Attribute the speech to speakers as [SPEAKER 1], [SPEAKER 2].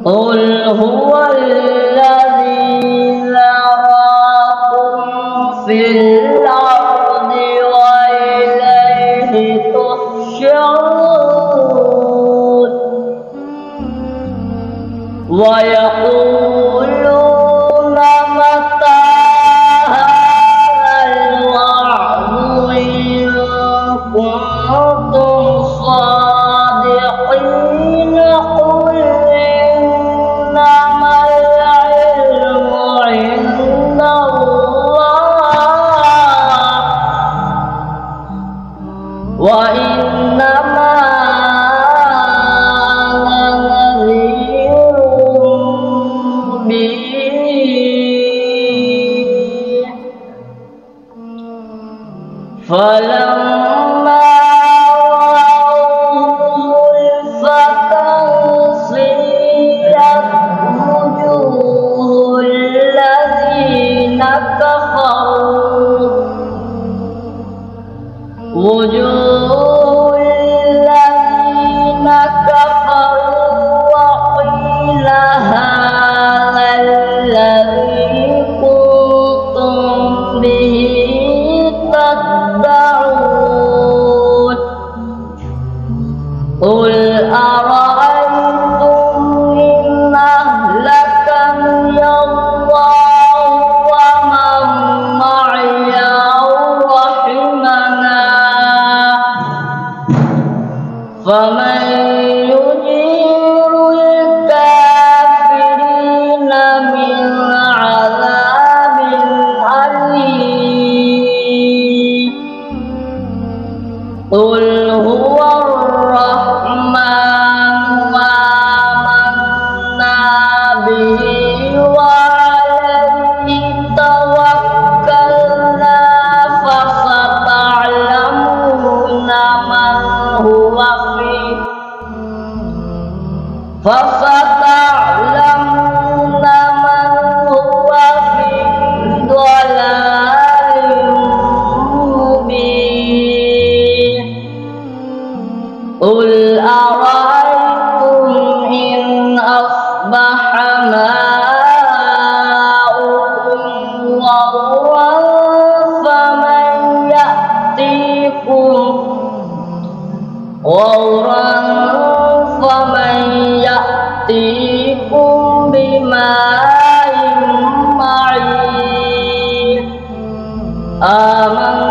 [SPEAKER 1] قل هو الذي ذراكم في الأرض وإليه تحشرون ويقولون متى هذا الوعد إن كنتم صادقين قل إنما العلم عند الله وإنما أنا نذير مبين فلما وجوه الذين كفروا وقيل هذا الذي كنتم به تدعون قل أرأيتم إن أهلكني الله ومن معي أو رحمنا فمن يجير الكافرين من عذاب أليم قل هو الرحمن وآمنا به وعليه توكلنا فستعلمون من هو في ضلال مبين قل أرأيتم إن أصبح ماؤكم غورا فمن يأتيكم بماء معين آمنوا